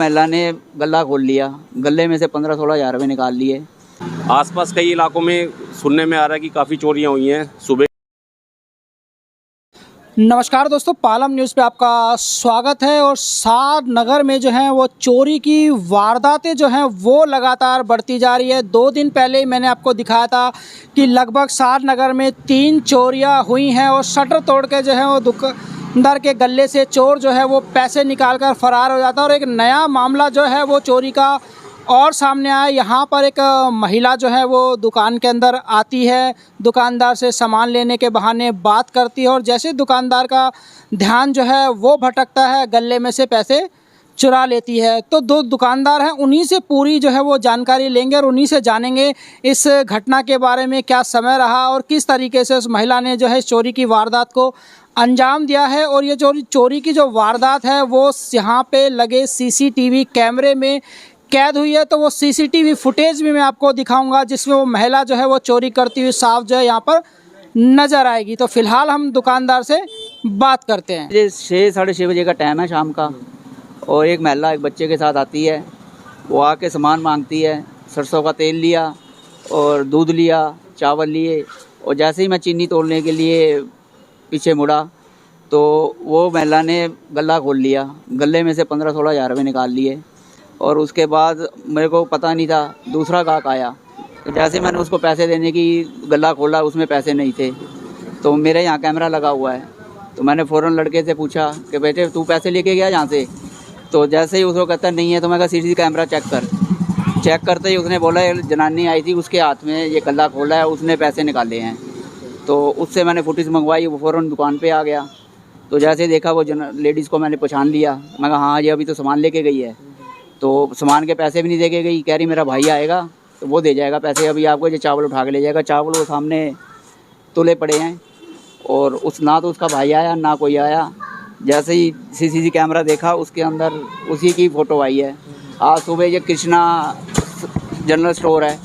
महिला ने गला खोल लिया, गले में से 15-16 हज़ार रुपये निकाल लिए। आसपास कई इलाकों में सुनने में आ रहा है कि काफ़ी चोरियां हुई हैं सुबह। नमस्कार दोस्तों, पालम न्यूज़ पे आपका स्वागत है। और सार नगर में जो है वो चोरी की वारदातें जो हैं वो लगातार बढ़ती जा रही है। 2 दिन पहले ही मैंने आपको दिखाया था कि लगभग सार नगर में 3 चोरियां हुई हैं और शटर तोड़ के जो है वो दुकानदार के गले से चोर जो है वो पैसे निकाल कर फरार हो जाता है। और एक नया मामला जो है वो चोरी का और सामने आया। यहाँ पर एक महिला जो है वो दुकान के अंदर आती है, दुकानदार से सामान लेने के बहाने बात करती है और जैसे दुकानदार का ध्यान जो है वो भटकता है, गले में से पैसे चुरा लेती है। तो 2 दुकानदार हैं, उन्हीं से पूरी जो है वो जानकारी लेंगे और उन्हीं से जानेंगे इस घटना के बारे में, क्या समय रहा और किस तरीके से उस महिला ने जो है चोरी की वारदात को अंजाम दिया है। और ये चोरी की जो वारदात है वो यहाँ पे लगे CCTV कैमरे में कैद हुई है। तो वो CCTV फुटेज भी मैं आपको दिखाऊंगा जिसमें वो महिला जो है वो चोरी करती हुई साफ जो है यहाँ पर नज़र आएगी। तो फिलहाल हम दुकानदार से बात करते हैं। 6-6:30 बजे का टाइम है शाम का, और एक महिला एक बच्चे के साथ आती है। वो आके सामान मांगती है, सरसों का तेल लिया और दूध लिया, चावल लिए। और जैसे ही मैं चीनी तोड़ने के लिए पीछे मुड़ा तो वो महिला ने गला खोल लिया, गले में से 15-16 हज़ार रुपये निकाल लिए। और उसके बाद मेरे को पता नहीं था, दूसरा ग्राहक आया तो जैसे मैंने उसको पैसे देने की गला खोला, उसमें पैसे नहीं थे। तो मेरे यहाँ कैमरा लगा हुआ है, तो मैंने फ़ौरन लड़के से पूछा कि बेटे तू पैसे लेके गया यहाँ से? तो जैसे ही उसको कहता नहीं है, तो मैं कहा CCTV कैमरा चेक कर। चेक करते ही उसने बोला जनानी आई थी, उसके हाथ में ये गला खोला है, उसने पैसे निकाले हैं। तो उससे मैंने फुटेज मंगवाई, वो फ़ौरन दुकान पर आ गया। तो जैसे देखा वो लेडीज़ को मैंने पहचान लिया। मैं कहा हाँ ये अभी तो सामान लेके गई है। तो सामान के पैसे भी नहीं दे के गई, कह रही मेरा भाई आएगा तो वो दे जाएगा पैसे, अभी आपको ये चावल उठा के ले जाएगा। चावल वो सामने तुले पड़े हैं और ना तो उसका भाई आया ना कोई आया। जैसे ही CCTV कैमरा देखा उसके अंदर उसी की फ़ोटो आई है। आज सुबह ये कृष्णा जनरल स्टोर है,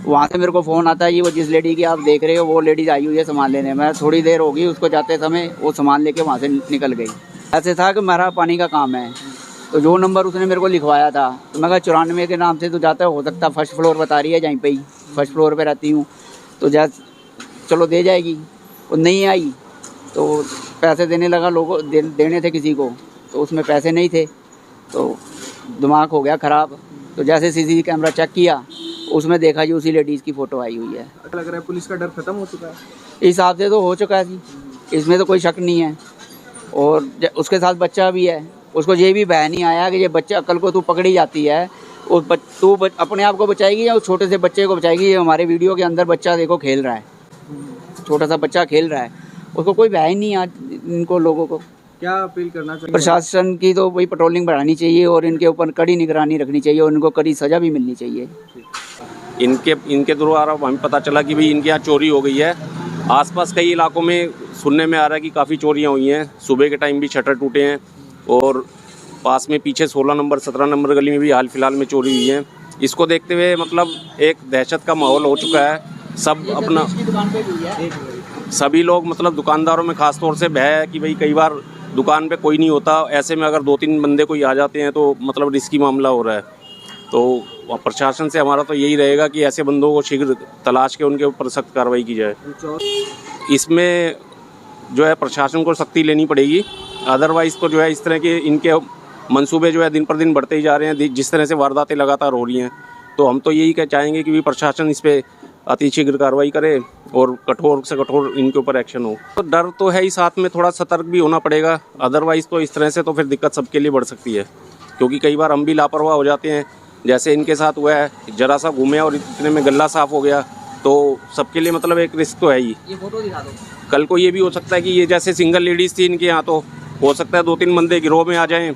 वहाँ से मेरे को फ़ोन आता है, ये वो जिस लेडी की आप देख रहे हो वो लेडीज़ आई हुई है सामान लेने। मैं थोड़ी देर होगी उसको जाते समय, वो सामान लेके वहाँ से निकल गई। ऐसे था कि मेरा पानी का काम है, तो जो नंबर उसने मेरे को लिखवाया था, तो मैं कहा 94 के नाम से तो जाता हो सकता, फर्स्ट फ्लोर बता रही है, जहीं पे ही फर्स्ट फ्लोर पे रहती हूँ, तो चलो दे जाएगी। वो नहीं आई तो पैसे देने लगा, लोगों देने थे किसी को, तो उसमें पैसे नहीं थे, तो दिमाग हो गया ख़राब। तो जैसे CCTV कैमरा चेक किया, उसमें देखा जी उसी लेडीज़ की फ़ोटो आई हुई है। लग रहा है पुलिस का डर खत्म हो चुका है। इस हिसाब से तो हो चुका है जी, इसमें तो कोई शक नहीं है। और उसके साथ बच्चा भी है, उसको ये भी भय नहीं आया कि ये बच्चा कल को तू पकड़ी जाती है, तू अपने आप को बचाएगी या उस छोटे से बच्चे को बचाएगी। ये हमारे वीडियो के अंदर बच्चा देखो खेल रहा है, छोटा सा बच्चा खेल रहा है, उसको कोई भय नहीं। आज इनको लोगों को क्या अपील करना चाहिए? प्रशासन की तो वही पेट्रोलिंग बढ़ानी चाहिए और इनके ऊपर कड़ी निगरानी रखनी चाहिए और इनको कड़ी सज़ा भी मिलनी चाहिए। इनके द्वारा हमें पता चला कि भाई इनके यहाँ चोरी हो गई है। आसपास कई इलाकों में सुनने में आ रहा है कि काफ़ी चोरियां हुई हैं। सुबह के टाइम भी शटर टूटे हैं और पास में पीछे 16 नंबर 17 नंबर गली में भी हाल फिलहाल में चोरी हुई है। इसको देखते हुए मतलब एक दहशत का माहौल हो चुका है। सब अपना सभी लोग मतलब दुकानदारों में ख़ास तौर से भय है कि भाई कई बार दुकान पे कोई नहीं होता, ऐसे में अगर 2-3 बंदे कोई आ जाते हैं तो मतलब रिस्की मामला हो रहा है। तो प्रशासन से हमारा तो यही रहेगा कि ऐसे बंदों को शीघ्र तलाश के उनके ऊपर सख्त कार्रवाई की जाए। इसमें जो है प्रशासन को सख्ती लेनी पड़ेगी, अदरवाइज़ तो जो है इस तरह के इनके मंसूबे जो है दिन पर दिन बढ़ते ही जा रहे हैं। जिस तरह से वारदातें लगातार हो रही हैं, तो हम तो यही चाहेंगे कि भी प्रशासन इस पर अति शीघ्र कार्रवाई करे और कठोर से कठोर इनके ऊपर एक्शन हो। तो डर तो है ही, साथ में थोड़ा सतर्क भी होना पड़ेगा, अदरवाइज़ तो इस तरह से तो फिर दिक्कत सबके लिए बढ़ सकती है। क्योंकि कई बार हम भी लापरवाह हो जाते हैं, जैसे इनके साथ हुआ है, ज़रा सा घूमे और इतने में गला साफ़ हो गया, तो सबके लिए मतलब एक रिस्क तो है ही। ये फोटो दिखा दो। कल को ये भी हो सकता है कि ये जैसे सिंगल लेडीज़ थी इनके यहाँ, तो हो सकता है 2-3 बंदे गिरोह में आ जाएं,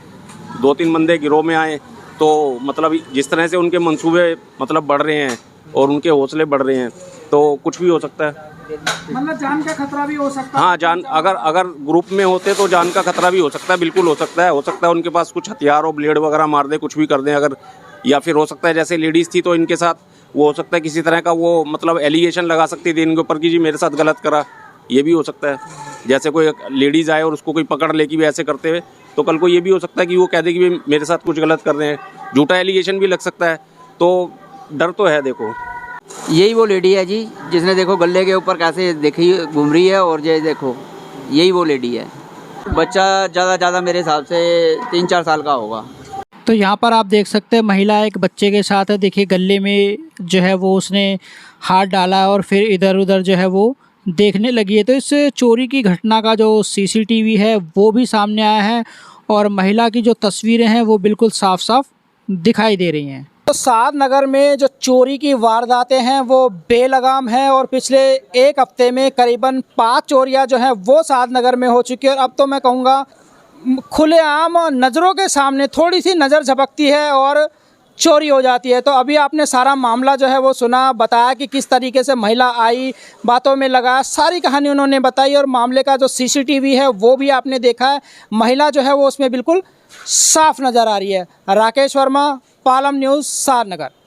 2-3 बंदे गिरोह में आएँ, तो मतलब जिस तरह से उनके मंसूबे मतलब बढ़ रहे हैं और उनके हौसले बढ़ रहे हैं, तो कुछ भी हो सकता है। मतलब जान का खतरा भी हो सकता है। हाँ, जान अगर ग्रुप में होते तो जान का खतरा भी हो सकता है, बिल्कुल हो सकता है उनके पास कुछ हथियार हो, ब्लेड वगैरह मार दे, कुछ भी कर दें अगर। या फिर हो सकता है जैसे लेडीज़ थी तो इनके साथ वो हो सकता है किसी तरह का वो मतलब एलिगेशन लगा सकती थी इनके ऊपर कि जी मेरे साथ गलत करा, ये भी हो सकता है। जैसे कोई लेडीज़ आए और उसको कोई पकड़ ले कि भी ऐसे करते हुए, तो कल को ये भी हो सकता है कि वो कह दे कि भी मेरे साथ कुछ गलत कर रहे हैं, झूठा एलिगेशन भी लग सकता है। तो डर तो है। देखो यही वो लेडी है जी, जिसने देखो गले के ऊपर कैसे देखी घूम रही है, और ये देखो यही वो लेडी है। बच्चा ज़्यादा मेरे हिसाब से 3-4 साल का होगा। तो यहाँ पर आप देख सकते हैं महिला एक बच्चे के साथ है। देखिए गले में जो है वो उसने हाथ डाला और फिर इधर उधर जो है वो देखने लगी है। तो इस चोरी की घटना का जो सीसीटीवी है वो भी सामने आया है और महिला की जो तस्वीरें हैं वो बिल्कुल साफ साफ दिखाई दे रही हैं। तो साद नगर में जो चोरी की वारदातें हैं वो बेलगाम हैं और पिछले एक हफ्ते में करीबन 5 चोरियां जो हैं वो साद नगर में हो चुकी है। और अब तो मैं कहूँगा खुलेआम नज़रों के सामने थोड़ी सी नज़र झपकती है और चोरी हो जाती है। तो अभी आपने सारा मामला जो है वो सुना, बताया कि किस तरीके से महिला आई, बातों में लगा, सारी कहानी उन्होंने बताई और मामले का जो सीसीटीवी है वो भी आपने देखा है। महिला जो है वो उसमें बिल्कुल साफ नज़र आ रही है। राकेश वर्मा, पालम न्यूज़, साद नगर।